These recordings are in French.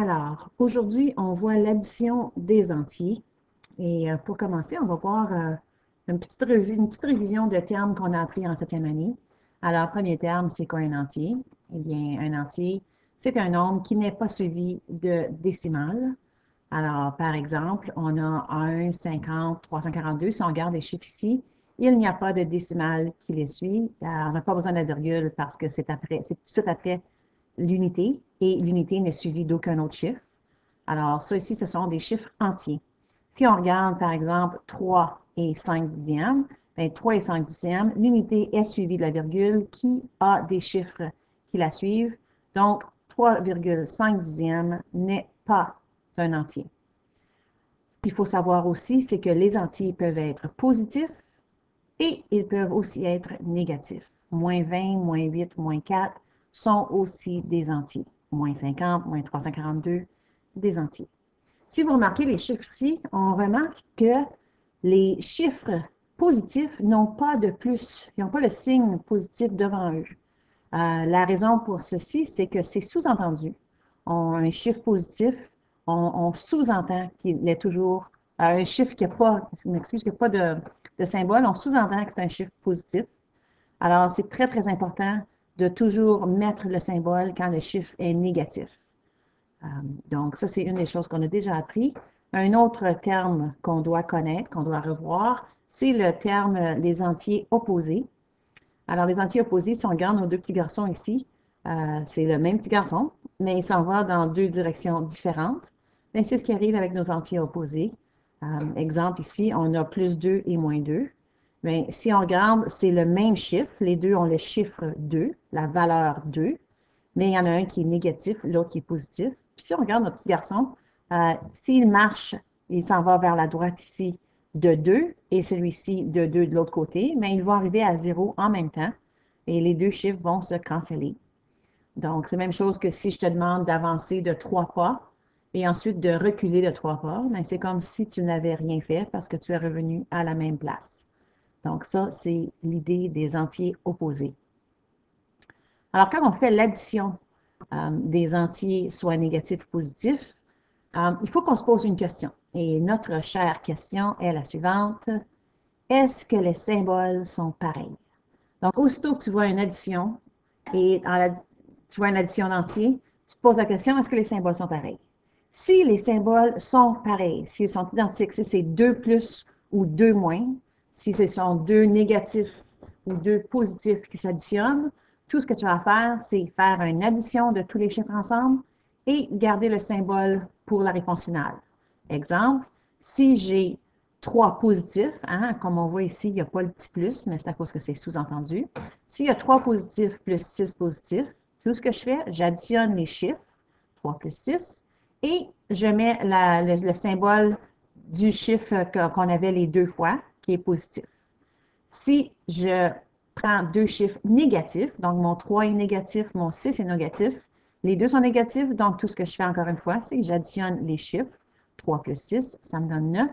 Alors, aujourd'hui, on voit l'addition des entiers. Et pour commencer, on va voir une petite révision de termes qu'on a appris en septième année. Alors, premier terme, c'est quoi un entier? Eh bien, un entier, c'est un nombre qui n'est pas suivi de décimales. Alors, par exemple, on a 1, 50, 342. Si on regarde les chiffres ici, il n'y a pas de décimale qui les suit. On n'a pas besoin de la virgule parce que c'est tout de suite après l'unité et l'unité n'est suivie d'aucun autre chiffre. Alors, ça ici, ce sont des chiffres entiers. Si on regarde, par exemple, 3 et 5 dixièmes, bien, 3 et 5 dixièmes, l'unité est suivie de la virgule qui a des chiffres qui la suivent. Donc, 3,5 dixièmes n'est pas un entier. Ce qu'il faut savoir aussi, c'est que les entiers peuvent être positifs et ils peuvent aussi être négatifs. Moins 20, moins 8, moins 4 sont aussi des entiers. Moins 50, moins 342, des entiers. Si vous remarquez les chiffres ici, on remarque que les chiffres positifs n'ont pas de plus, ils n'ont pas le signe positif devant eux. La raison pour ceci, c'est que c'est sous-entendu. Un chiffre positif, on sous-entend qu'il est toujours un chiffre qui n'a pas, je m'excuse, qui n'a pas de symbole, on sous-entend que c'est un chiffre positif. Alors, c'est très, très important de toujours mettre le symbole quand le chiffre est négatif. Donc, ça, c'est une des choses qu'on a déjà appris. Un autre terme qu'on doit connaître, qu'on doit revoir, c'est le terme les entiers opposés. Alors, les entiers opposés, si on regarde nos deux petits garçons ici, c'est le même petit garçon, mais il s'en va dans deux directions différentes. Mais c'est ce qui arrive avec nos entiers opposés. Exemple ici, on a plus 2 et moins 2. Mais si on regarde, c'est le même chiffre. Les deux ont le chiffre 2, la valeur 2. Mais il y en a un qui est négatif, l'autre qui est positif. Puis si on regarde notre petit garçon, s'il marche, il s'en va vers la droite ici de 2 et celui-ci de 2 de l'autre côté, mais il va arriver à 0 en même temps et les deux chiffres vont se canceller. Donc, c'est la même chose que si je te demande d'avancer de 3 pas et ensuite de reculer de 3 pas, mais c'est comme si tu n'avais rien fait parce que tu es revenu à la même place. Donc, ça, c'est l'idée des entiers opposés. Alors, quand on fait l'addition des entiers, soit négatifs ou positifs, il faut qu'on se pose une question. Et notre chère question est la suivante. Est-ce que les symboles sont pareils? Donc, aussitôt que tu vois une addition et tu vois une addition d'entiers, tu te poses la question, est-ce que les symboles sont pareils? Si les symboles sont pareils, s'ils sont identiques, si c'est 2 plus ou 2 moins, si ce sont 2 négatifs ou 2 positifs qui s'additionnent, tout ce que tu vas faire, c'est faire une addition de tous les chiffres ensemble et garder le symbole pour la réponse finale. Exemple, si j'ai 3 positifs, hein, comme on voit ici, il n'y a pas le petit plus, mais c'est à cause que c'est sous-entendu. S'il y a 3 positifs plus 6 positifs, tout ce que je fais, j'additionne les chiffres, 3 plus 6, et je mets le symbole du chiffre qu'on avait les deux fois, qui est positif. Si je prends deux chiffres négatifs, donc mon 3 est négatif, mon 6 est négatif, les deux sont négatifs, donc tout ce que je fais encore une fois, c'est que j'additionne les chiffres. 3 plus 6, ça me donne 9.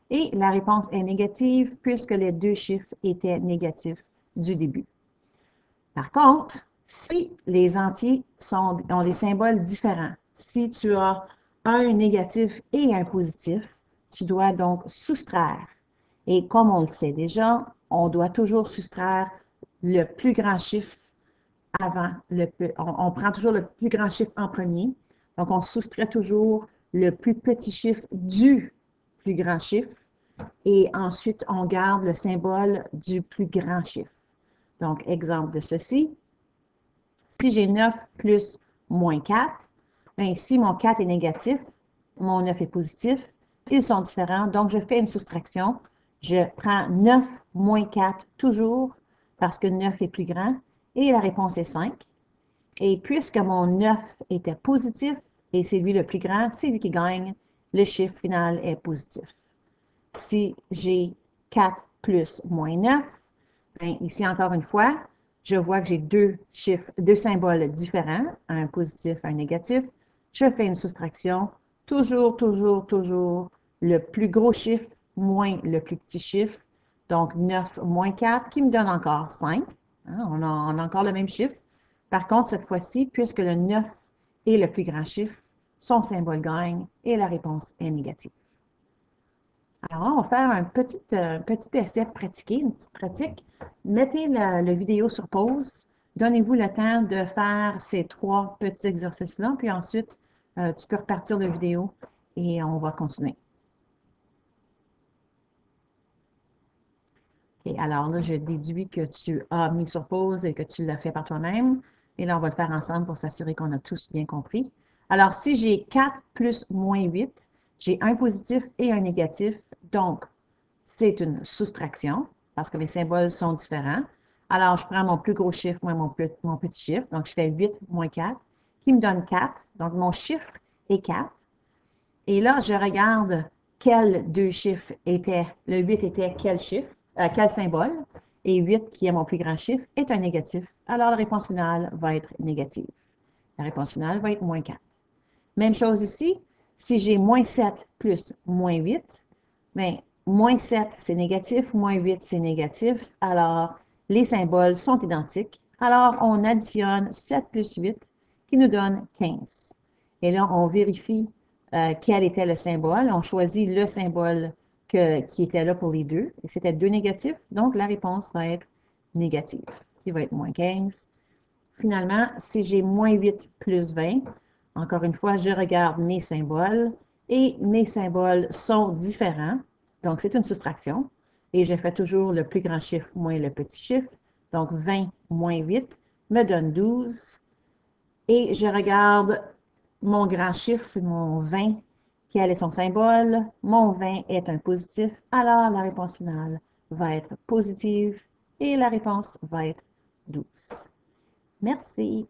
Et la réponse est négative puisque les deux chiffres étaient négatifs du début. Par contre, si les entiers ont des symboles différents, si tu as un négatif et un positif, tu dois donc soustraire. Et comme on le sait déjà, on doit toujours soustraire le plus grand chiffre avant on prend toujours le plus grand chiffre en premier. Donc, on soustrait toujours le plus petit chiffre du plus grand chiffre. Et ensuite, on garde le symbole du plus grand chiffre. Donc, exemple de ceci. Si j'ai 9 plus moins 4, bien, si mon 4 est négatif, mon 9 est positif, ils sont différents. Donc, je fais une soustraction. Je prends 9 moins 4 toujours parce que 9 est plus grand et la réponse est 5. Et puisque mon 9 était positif et c'est lui le plus grand, c'est lui qui gagne, le chiffre final est positif. Si j'ai 4 plus moins 9, bien, ici encore une fois, je vois que j'ai deux symboles différents, un positif, un négatif. Je fais une soustraction, toujours, toujours, toujours le plus gros chiffre moins le plus petit chiffre. Donc, 9 moins 4 qui me donne encore 5. Hein, on a encore le même chiffre. Par contre, cette fois-ci, puisque le 9 est le plus grand chiffre, son symbole gagne et la réponse est négative. Alors, on va faire un petit essai pratiqué, une petite pratique. Mettez la vidéo sur pause. Donnez-vous le temps de faire ces 3 petits exercices-là, puis ensuite, tu peux repartir la vidéo et on va continuer. OK, alors là, je déduis que tu as mis sur pause et que tu l'as fait par toi-même. Et là, on va le faire ensemble pour s'assurer qu'on a tous bien compris. Alors, si j'ai 4 plus moins 8, j'ai un positif et un négatif. Donc, c'est une soustraction parce que les symboles sont différents. Alors, je prends mon plus gros chiffre moins mon petit chiffre. Donc, je fais 8 moins 4, qui me donne 4. Donc, mon chiffre est 4. Et là, je regarde quels 2 chiffres étaient. Le 8 était quel chiffre, quel symbole. Et 8, qui est mon plus grand chiffre, est un négatif. Alors, la réponse finale va être négative. La réponse finale va être moins 4. Même chose ici. Si j'ai moins 7 plus moins 8, bien, moins 7, c'est négatif, moins 8, c'est négatif. Alors, les symboles sont identiques. Alors, on additionne 7 plus 8, qui nous donne 15. Et là, on vérifie quel était le symbole. On choisit le symbole qui était là pour les deux. Et c'était 2 négatifs, donc la réponse va être négative, qui va être moins 15. Finalement, si j'ai moins 8 plus 20, encore une fois, je regarde mes symboles et mes symboles sont différents. Donc, c'est une soustraction. Et je fais toujours le plus grand chiffre moins le petit chiffre. Donc, 20 moins 8 me donne 12. Et je regarde mon grand chiffre, mon 20, quel est son symbole? Mon 20 est un positif. Alors, la réponse finale va être positive et la réponse va être 12. Merci.